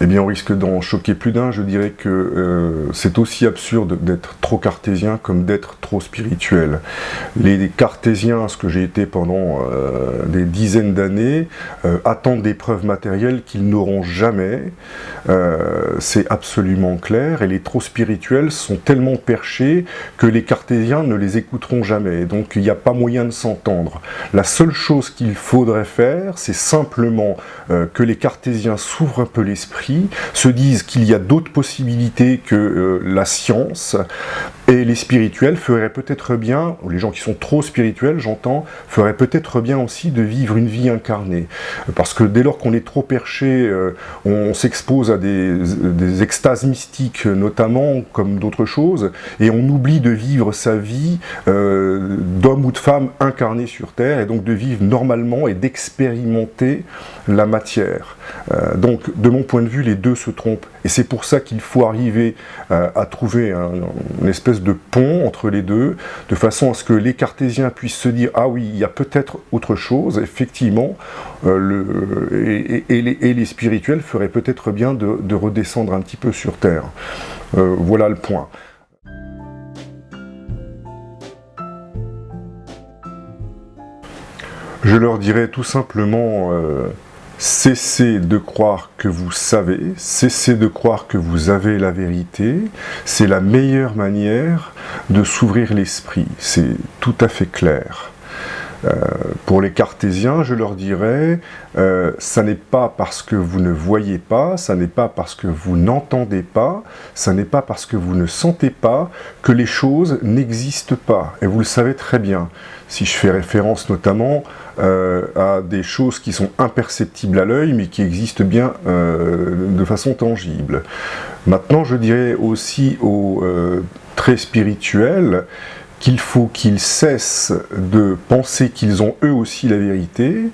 Eh bien, on risque d'en choquer plus d'un. Je dirais que c'est aussi absurde d'être trop cartésien comme d'être trop spirituel. Les cartésiens, ce que j'ai été pendant des dizaines d'années, attendent des preuves matérielles qu'ils n'auront jamais. C'est absolument clair. Et les trop spirituels sont tellement perchés que les cartésiens ne les écouteront jamais. Donc, il n'y a pas moyen de s'entendre. La seule chose qu'il faudrait faire, c'est simplement que les cartésiens s'ouvrent un peu l'esprit, se disent qu'il y a d'autres possibilités que la science, et les spirituels feraient peut-être bien, ou les gens qui sont trop spirituels, j'entends, feraient peut-être bien aussi de vivre une vie incarnée. Parce que dès lors qu'on est trop perché, on s'expose à des extases mystiques notamment, comme d'autres choses, et on oublie de vivre sa vie d'homme ou de femme incarné sur Terre, et donc de vivre normalement et d'expérimenter la matière. Donc, de mon point de vue, les deux se trompent. Et c'est pour ça qu'il faut arriver à trouver une espèce de pont entre les deux, de façon à ce que les cartésiens puissent se dire « Ah oui, il y a peut-être autre chose, effectivement, et les spirituels feraient peut-être bien de redescendre un petit peu sur Terre. » Voilà le point. Je leur dirais tout simplement cessez de croire que vous savez, cessez de croire que vous avez la vérité, c'est la meilleure manière de s'ouvrir l'esprit, c'est tout à fait clair. Pour les cartésiens, je leur dirais, ça n'est pas parce que vous ne voyez pas, ça n'est pas parce que vous n'entendez pas, ça n'est pas parce que vous ne sentez pas que les choses n'existent pas. Et vous le savez très bien. Si je fais référence notamment à des choses qui sont imperceptibles à l'œil, mais qui existent bien de façon tangible. Maintenant, je dirais aussi aux très spirituels, qu'il faut qu'ils cessent de penser qu'ils ont eux aussi la vérité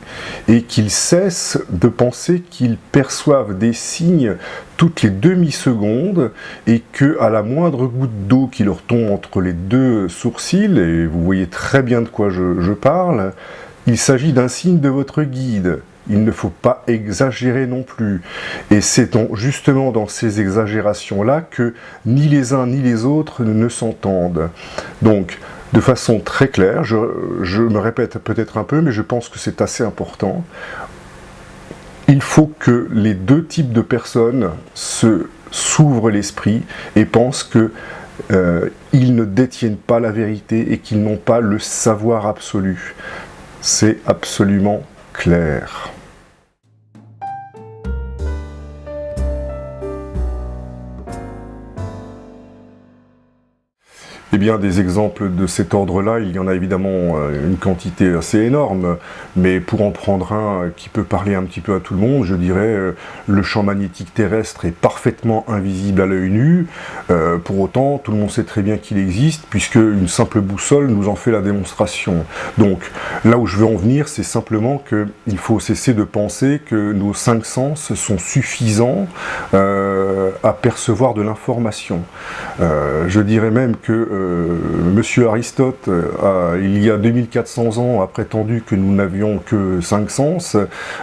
et qu'ils cessent de penser qu'ils perçoivent des signes toutes les demi-secondes et qu'à la moindre goutte d'eau qui leur tombe entre les deux sourcils, et vous voyez très bien de quoi je parle, il s'agit d'un signe de votre guide. Il ne faut pas exagérer non plus. Et c'est justement dans ces exagérations-là que ni les uns ni les autres ne s'entendent. Donc, de façon très claire, je me répète peut-être un peu, mais je pense que c'est assez important, il faut que les deux types de personnes s'ouvrent l'esprit et pensent que ils ne détiennent pas la vérité et qu'ils n'ont pas le savoir absolu. C'est absolument clair. Eh bien, des exemples de cet ordre-là, il y en a évidemment une quantité assez énorme, mais pour en prendre un qui peut parler un petit peu à tout le monde, je dirais le champ magnétique terrestre est parfaitement invisible à l'œil nu, pour autant, tout le monde sait très bien qu'il existe, puisque une simple boussole nous en fait la démonstration. Donc, là où je veux en venir, c'est simplement qu'il faut cesser de penser que nos 5 sens sont suffisants à percevoir de l'information. Je dirais même que Monsieur Aristote, il y a 2400 ans, a prétendu que nous n'avions que 5 sens.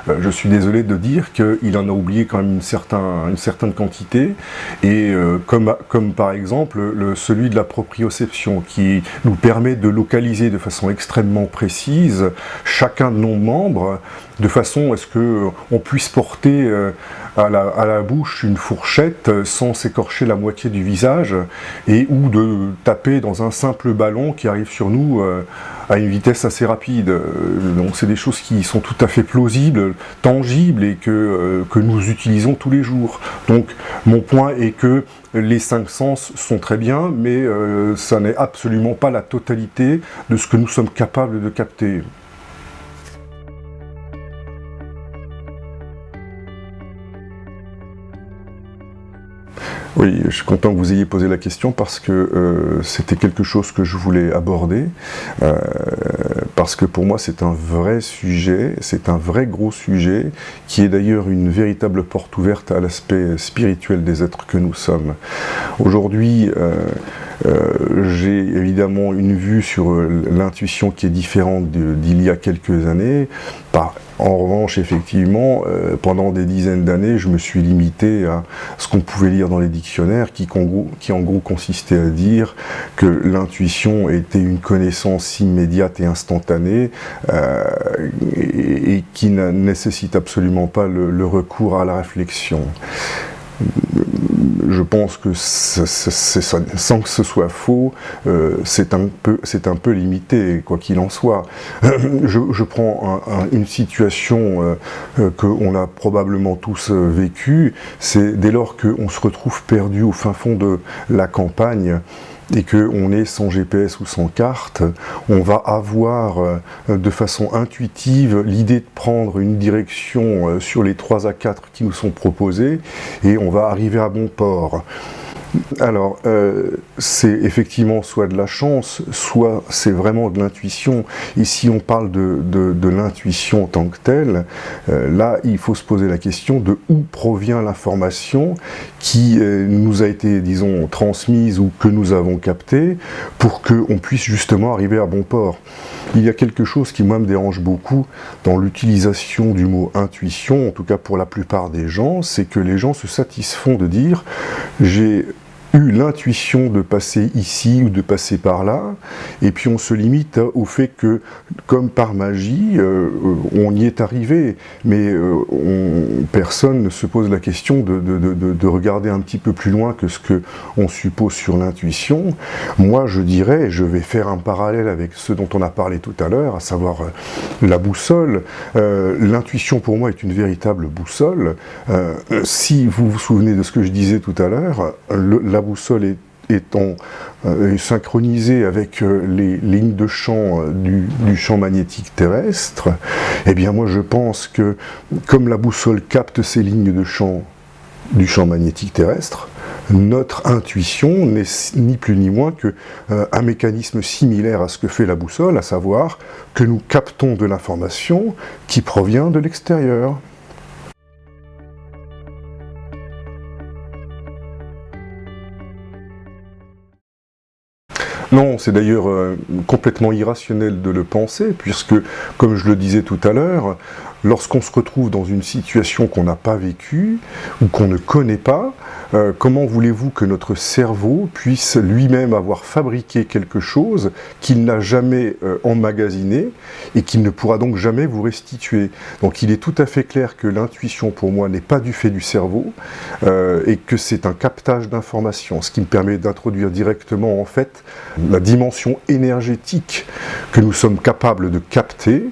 Je suis désolé de dire qu'il en a oublié quand même une certaine quantité, et comme par exemple celui de la proprioception, qui nous permet de localiser de façon extrêmement précise chacun de nos membres, de façon à ce qu'on puisse porter à la bouche une fourchette sans s'écorcher la moitié du visage, et ou de taper dans un simple ballon qui arrive sur nous à une vitesse assez rapide. Donc c'est des choses qui sont tout à fait plausibles, tangibles, et que nous utilisons tous les jours. Donc mon point est que les 5 sens sont très bien, mais ça n'est absolument pas la totalité de ce que nous sommes capables de capter. Oui, je suis content que vous ayez posé la question parce que c'était quelque chose que je voulais aborder, parce que pour moi c'est un vrai sujet, c'est un vrai gros sujet, qui est d'ailleurs une véritable porte ouverte à l'aspect spirituel des êtres que nous sommes. Aujourd'hui, J'ai évidemment une vue sur l'intuition qui est différente d'il y a quelques années. En revanche, effectivement, pendant des dizaines d'années, je me suis limité à ce qu'on pouvait lire dans les dictionnaires, qui en gros consistait à dire que l'intuition était une connaissance immédiate et instantanée, et qui ne nécessite absolument pas le recours à la réflexion. Je pense que sans que ce soit faux, c'est un peu limité, quoi qu'il en soit. Je prends une situation qu'on a probablement tous vécue, c'est dès lors qu'on se retrouve perdu au fin fond de la campagne, et qu'on est sans GPS ou sans carte, on va avoir de façon intuitive l'idée de prendre une direction sur les 3 à 4 qui nous sont proposés, et on va arriver à bon port. Alors, c'est effectivement soit de la chance, soit c'est vraiment de l'intuition. Et si on parle de l'intuition en tant que telle, là, il faut se poser la question de où provient l'information qui nous a été, disons, transmise ou que nous avons captée pour qu'on puisse justement arriver à bon port. Il y a quelque chose qui, moi, me dérange beaucoup dans l'utilisation du mot intuition, en tout cas pour la plupart des gens, c'est que les gens se satisfont de dire « j'ai eu l'intuition de passer ici ou de passer par là », et puis on se limite au fait que, comme par magie, on y est arrivé, mais personne ne se pose la question de regarder un petit peu plus loin que ce qu'on suppose sur l'intuition. Moi, je dirais, je vais faire un parallèle avec ce dont on a parlé tout à l'heure, à savoir la boussole. L'intuition, pour moi, est une véritable boussole. Si vous vous souvenez de ce que je disais tout à l'heure, la boussole étant synchronisée avec les lignes de champ du champ magnétique terrestre, eh bien moi je pense que comme la boussole capte ces lignes de champ du champ magnétique terrestre, notre intuition n'est ni plus ni moins qu'un mécanisme similaire à ce que fait la boussole, à savoir que nous captons de l'information qui provient de l'extérieur. Non, c'est d'ailleurs complètement irrationnel de le penser, puisque, comme je le disais tout à l'heure, lorsqu'on se retrouve dans une situation qu'on n'a pas vécue, ou qu'on ne connaît pas, comment voulez-vous que notre cerveau puisse lui-même avoir fabriqué quelque chose qu'il n'a jamais emmagasiné, et qu'il ne pourra donc jamais vous restituer? Donc il est tout à fait clair que l'intuition, pour moi, n'est pas du fait du cerveau, et que c'est un captage d'informations, ce qui me permet d'introduire directement, en fait, la dimension énergétique que nous sommes capables de capter,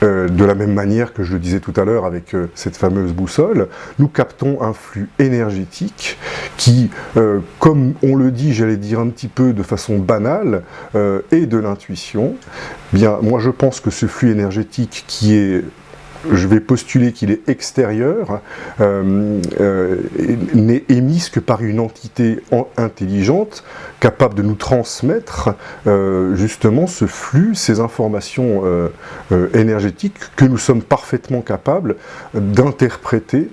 de la même manière que je le disais tout à l'heure avec cette fameuse boussole. Nous captons un flux énergétique qui, comme on le dit, j'allais dire un petit peu de façon banale, est de l'intuition. Bien, moi je pense que ce flux énergétique qui est, je vais postuler qu'il est extérieur, n'est émise que par une entité intelligente, capable de nous transmettre justement ce flux, ces informations énergétiques que nous sommes parfaitement capables d'interpréter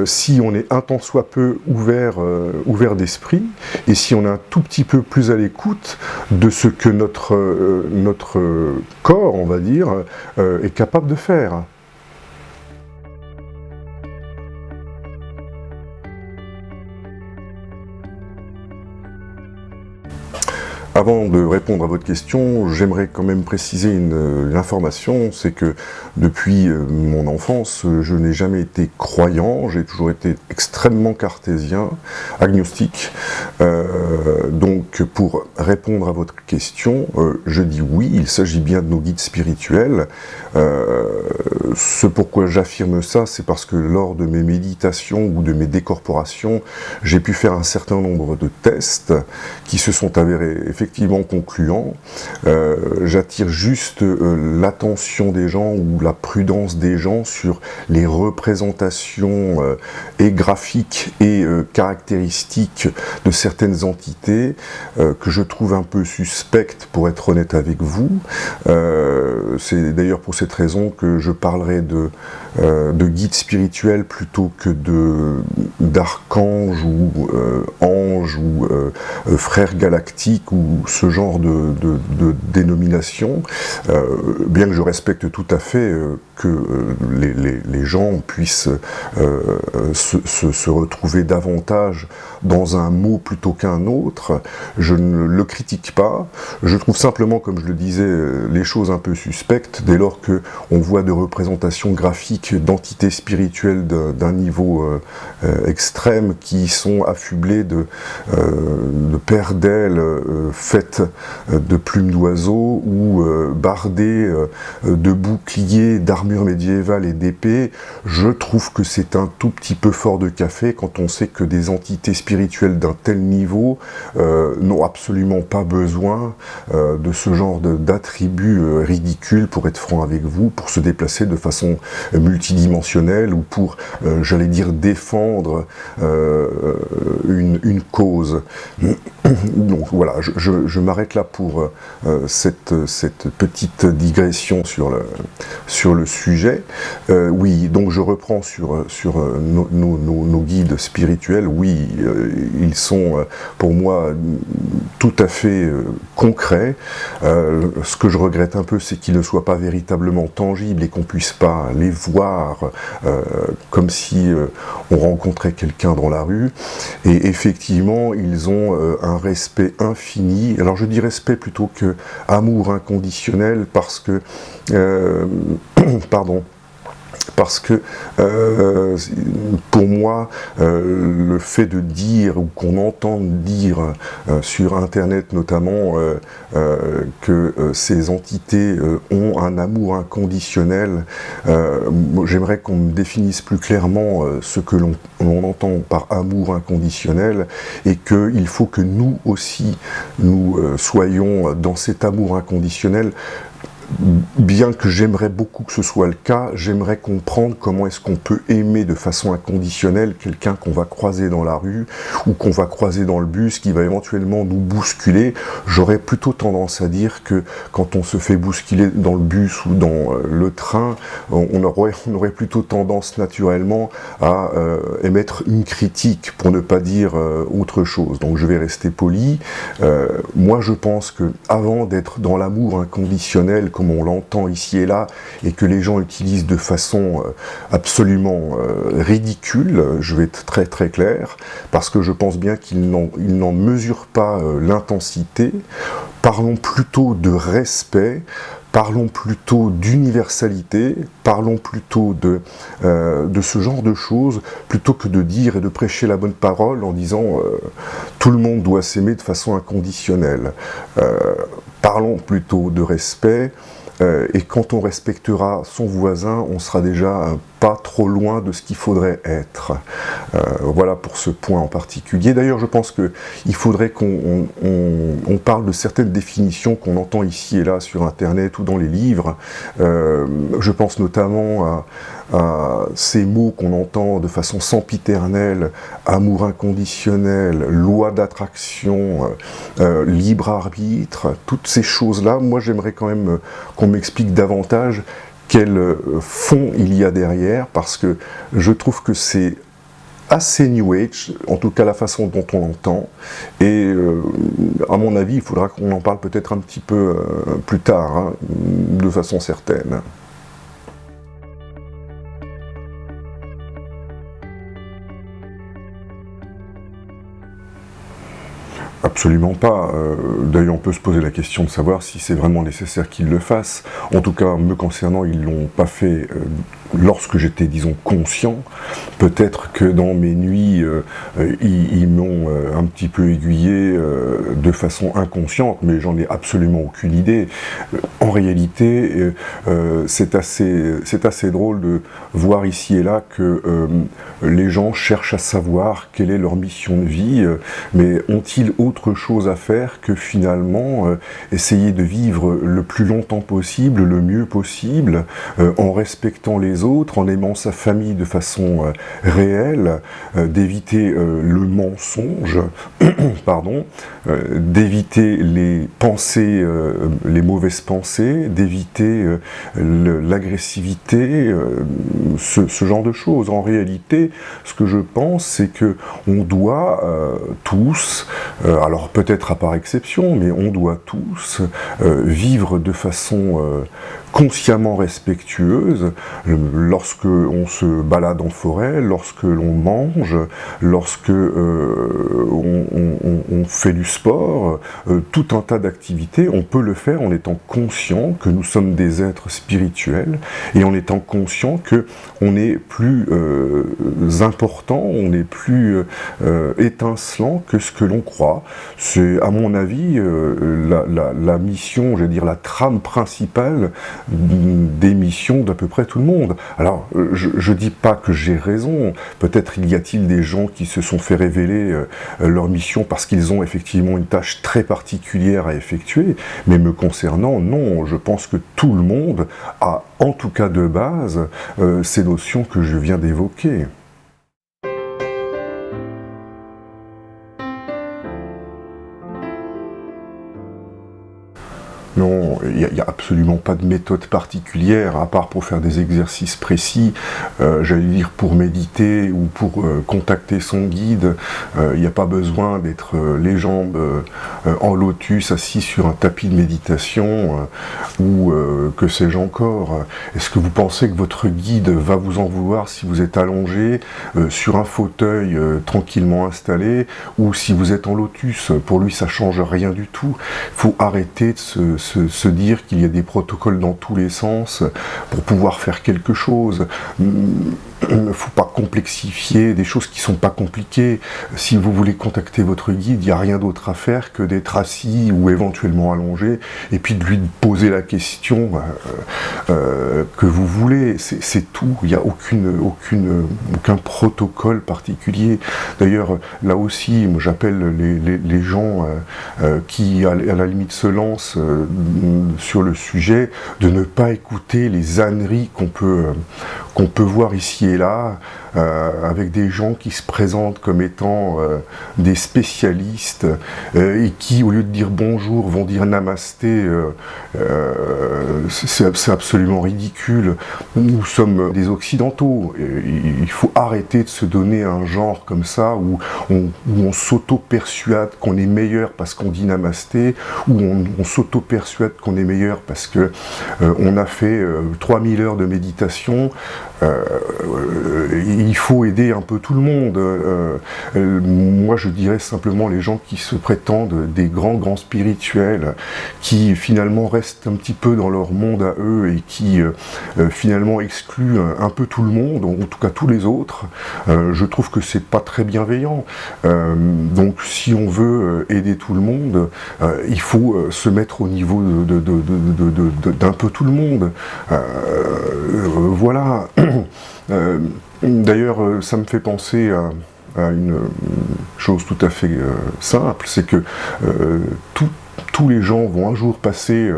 si on est un tant soit peu ouvert d'esprit, et si on est un tout petit peu plus à l'écoute de ce que notre corps, on va dire, est capable de faire. Avant de répondre à votre question, j'aimerais quand même préciser une information, c'est que depuis mon enfance, je n'ai jamais été croyant, j'ai toujours été extrêmement cartésien, agnostique. Donc pour répondre à votre question, je dis oui, il s'agit bien de nos guides spirituels. Ce pourquoi j'affirme ça, c'est parce que lors de mes méditations ou de mes décorporations, j'ai pu faire un certain nombre de tests qui se sont avérés effectivement effectivement concluant. J'attire juste l'attention des gens ou la prudence des gens sur les représentations et graphiques et caractéristiques de certaines entités que je trouve un peu suspectes, pour être honnête avec vous. C'est d'ailleurs pour cette raison que je parlerai de guides spirituels plutôt que d'archanges ou anges ou frères galactiques ou ce genre de dénomination, bien que je respecte tout à fait que les gens puissent se retrouver davantage dans un mot plutôt qu'un autre. Je ne le critique pas, je trouve simplement, comme je le disais, les choses un peu suspectes dès lors qu'on voit de représentations graphiques d'entités spirituelles d'un niveau extrême qui sont affublées de paires d'ailes faites de plumes d'oiseaux ou bardées de boucliers, d'armures médiévales et d'épées. Je trouve que c'est un tout petit peu fort de café quand on sait que des entités spirituelles d'un tel niveau n'ont absolument pas besoin de ce genre d'attributs ridicules, pour être franc avec vous, pour se déplacer de façon multidimensionnelle ou pour, j'allais dire, défendre une cause. Donc voilà, je m'arrête là pour cette petite digression sur le sujet. Oui, donc je reprends sur nos guides spirituels. Oui, ils sont pour moi tout à fait concrets. Ce que je regrette un peu, c'est qu'ils ne soient pas véritablement tangibles et qu'on puisse pas les voir comme si on rencontrait quelqu'un dans la rue. Et effectivement, ils ont un respect infini. Alors je dis respect plutôt que amour inconditionnel parce que pardon. Parce que pour moi, le fait de dire, ou qu'on entend dire sur Internet notamment, que ces entités ont un amour inconditionnel, j'aimerais qu'on me définisse plus clairement ce que l'on entend par amour inconditionnel, et qu'il faut que nous aussi, nous soyons dans cet amour inconditionnel. Bien que j'aimerais beaucoup que ce soit le cas, j'aimerais comprendre comment est-ce qu'on peut aimer de façon inconditionnelle quelqu'un qu'on va croiser dans la rue ou qu'on va croiser dans le bus, qui va éventuellement nous bousculer. J'aurais plutôt tendance à dire que quand on se fait bousculer dans le bus ou dans le train, on aurait plutôt tendance naturellement à émettre une critique, pour ne pas dire autre chose. Donc je vais rester poli. Moi je pense que avant d'être dans l'amour inconditionnel, comme on l'entend ici et là, et que les gens utilisent de façon absolument ridicule, je vais être très très clair, parce que je pense bien qu'ils n'en mesurent pas l'intensité. Parlons plutôt de respect, parlons plutôt d'universalité, parlons plutôt de ce genre de choses, plutôt que de dire et de prêcher la bonne parole en disant tout le monde doit s'aimer de façon inconditionnelle. Parlons plutôt de respect, et quand on respectera son voisin, on sera déjà pas trop loin de ce qu'il faudrait être. Voilà pour ce point en particulier. D'ailleurs, je pense qu'il faudrait qu'on parle de certaines définitions qu'on entend ici et là sur Internet ou dans les livres. Je pense notamment à ces mots qu'on entend de façon sempiternelle: amour inconditionnel, loi d'attraction, libre arbitre, toutes ces choses-là. Moi, j'aimerais quand même qu'on m'explique davantage quel fond il y a derrière, parce que je trouve que c'est assez New Age, en tout cas la façon dont on l'entend, et à mon avis, il faudra qu'on en parle peut-être un petit peu plus tard, hein, de façon certaine. Absolument pas. D'ailleurs, on peut se poser la question de savoir si c'est vraiment nécessaire qu'ils le fassent. En tout cas, me concernant, ils l'ont pas fait lorsque j'étais, disons, conscient, peut-être que dans mes nuits, ils m'ont un petit peu aiguillé de façon inconsciente, mais j'en ai absolument aucune idée. En réalité, c'est assez drôle de voir ici et là que les gens cherchent à savoir quelle est leur mission de vie, mais ont-ils autre chose à faire que finalement essayer de vivre le plus longtemps possible, le mieux possible, en respectant les autres, en aimant sa famille de façon réelle, d'éviter le mensonge, pardon, d'éviter les pensées, les mauvaises pensées, d'éviter l'agressivité, ce genre de choses. En réalité, ce que je pense, c'est que on doit tous, alors peut-être à part exception, mais on doit tous vivre de façon consciemment respectueuse lorsque on se balade en forêt, lorsque l'on mange, lorsque on fait du sport, tout un tas d'activités, on peut le faire en étant conscient que nous sommes des êtres spirituels et en étant conscient que on est plus important, on est plus étincelant que ce que l'on croit. C'est, à mon avis, la mission, j'allais dire la trame principale des missions d'à peu près tout le monde. Alors, je dis pas que j'ai raison, peut-être y a-t-il des gens qui se sont fait révéler leur mission parce qu'ils ont effectivement une tâche très particulière à effectuer, mais me concernant, non, je pense que tout le monde a, en tout cas de base, ces notions que je viens d'évoquer. Non, il n'y a absolument pas de méthode particulière, à part pour faire des exercices précis, j'allais dire pour méditer ou pour contacter son guide. Il n'y a pas besoin d'être les jambes en lotus, assis sur un tapis de méditation, ou que sais-je encore. Est-ce que vous pensez que votre guide va vous en vouloir si vous êtes allongé sur un fauteuil tranquillement installé, ou si vous êtes en lotus? Pour lui, ça change rien du tout. Il faut arrêter de se dire qu'il y a des protocoles dans tous les sens pour pouvoir faire quelque chose. Il ne faut pas complexifier des choses qui ne sont pas compliquées. Si vous voulez contacter votre guide, il n'y a rien d'autre à faire que d'être assis ou éventuellement allongé et puis de lui poser la question que vous voulez. C'est tout. Il n'y a aucun protocole particulier. D'ailleurs, là aussi, j'appelle les gens qui, à la limite, se lancent sur le sujet, de ne pas écouter les âneries qu'on peut voir ici et là, avec des gens qui se présentent comme étant des spécialistes et qui, au lieu de dire bonjour, vont dire namasté. C'est absolument ridicule. Nous sommes des occidentaux. Il faut arrêter de se donner un genre comme ça où on s'auto-persuade qu'on est meilleur parce qu'on dit namasté, où on s'auto-persuade qu'on est meilleur parce que on a fait 3000 heures de méditation. Il faut aider un peu tout le monde. Moi, je dirais simplement les gens qui se prétendent des grands spirituels, qui finalement restent un petit peu dans leur monde à eux et qui finalement excluent un peu tout le monde, en tout cas tous les autres. Je trouve que c'est pas très bienveillant. Donc, si on veut aider tout le monde, il faut se mettre au niveau d'un peu tout le monde. Voilà. D'ailleurs, ça me fait penser à une chose tout à fait simple, c'est que tous les gens vont un jour passer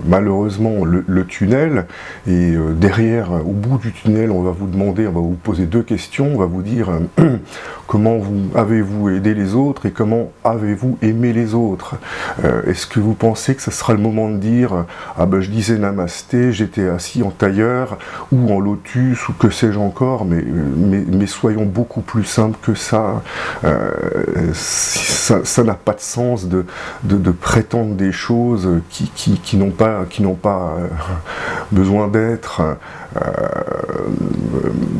malheureusement le tunnel et derrière, au bout du tunnel, on va vous demander, on va vous poser deux questions, on va vous dire comment avez-vous aidé les autres et comment avez-vous aimé les autres. Est-ce que vous pensez que ce sera le moment de dire ah ben je disais namasté, j'étais assis en tailleur ou en lotus ou que sais-je encore, mais soyons beaucoup plus simples que ça. Ça n'a pas de sens de prétendre des choses qui n'ont pas besoin d'être.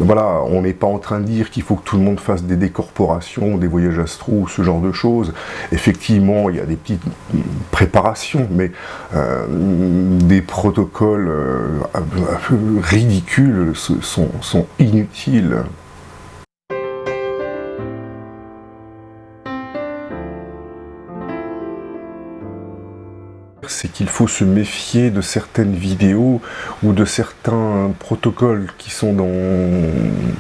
Voilà, on n'est pas en train de dire qu'il faut que tout le monde fasse des décorporations, des voyages astraux, ce genre de choses. Effectivement, il y a des petites préparations, mais des protocoles ridicules sont inutiles. C'est qu'il faut se méfier de certaines vidéos ou de certains protocoles qui sont dans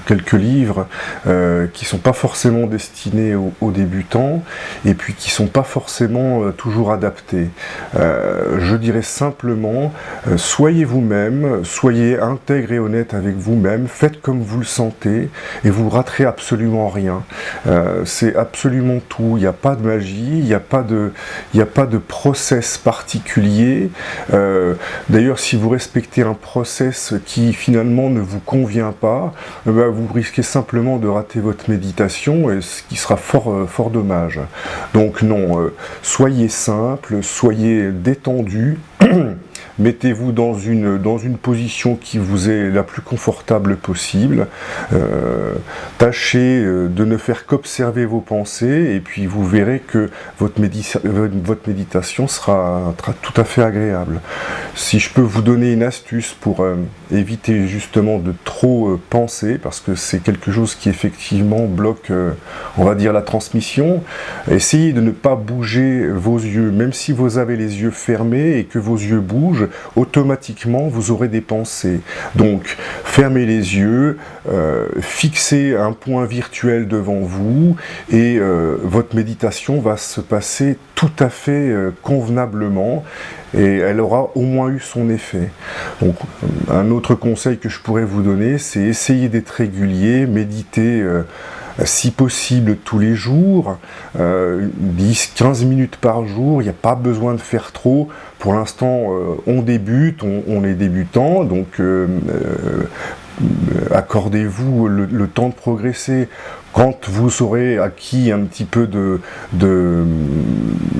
quelques livres, qui ne sont pas forcément destinés aux débutants et puis qui ne sont pas forcément toujours adaptés. Je dirais simplement, soyez vous-même, soyez intègre et honnête avec vous-même, faites comme vous le sentez et vous raterez absolument rien. C'est absolument tout, il n'y a pas de magie, il n'y a pas de process particulier. D'ailleurs, si vous respectez un process qui finalement ne vous convient pas, vous risquez simplement de rater votre méditation, et ce qui sera fort dommage. Donc non, soyez simple, soyez détendu. Mettez-vous dans une position qui vous est la plus confortable possible. Tâchez de ne faire qu'observer vos pensées et puis vous verrez que votre méditation sera tout à fait agréable. Si je peux vous donner une astuce pour éviter justement de trop penser, parce que c'est quelque chose qui effectivement bloque, on va dire, la transmission, essayez de ne pas bouger vos yeux, même si vous avez les yeux fermés et que vos yeux bougent, automatiquement vous aurez des pensées. Donc fermez les yeux, fixez un point virtuel devant vous et votre méditation va se passer tout à fait convenablement et elle aura au moins eu son effet. Donc un autre conseil que je pourrais vous donner, c'est essayer d'être régulier, méditer si possible tous les jours, 10-15 minutes par jour, il n'y a pas besoin de faire trop. Pour l'instant, on débute, on est débutant, donc accordez-vous le temps de progresser. Quand vous aurez acquis un petit peu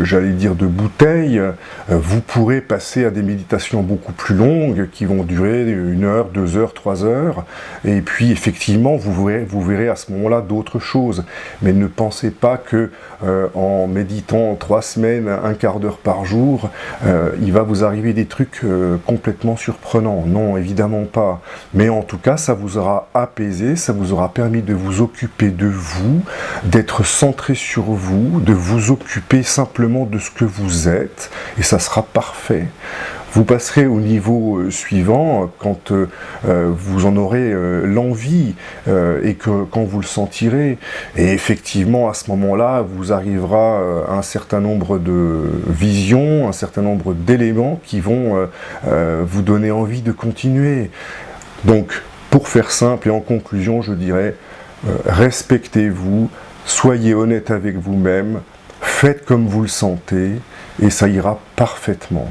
j'allais dire de bouteille, vous pourrez passer à des méditations beaucoup plus longues qui vont durer 1 heure, 2 heures, 3 heures. Et puis effectivement, vous verrez à ce moment-là d'autres choses. Mais ne pensez pas que en méditant 3 semaines, 1/4 d'heure par jour, il va vous arriver des trucs complètement surprenants. Non, évidemment pas. Mais en tout cas, ça vous aura apaisé, ça vous aura permis de vous occuper de vous, d'être centré sur vous, de vous occuper simplement de ce que vous êtes, et ça sera parfait. Vous passerez au niveau suivant quand vous en aurez l'envie et quand vous le sentirez. Et effectivement, à ce moment-là, vous arrivera un certain nombre de visions, un certain nombre d'éléments qui vont vous donner envie de continuer. Donc, pour faire simple et en conclusion, je dirais, respectez-vous, soyez honnête avec vous-même, faites comme vous le sentez, et ça ira parfaitement.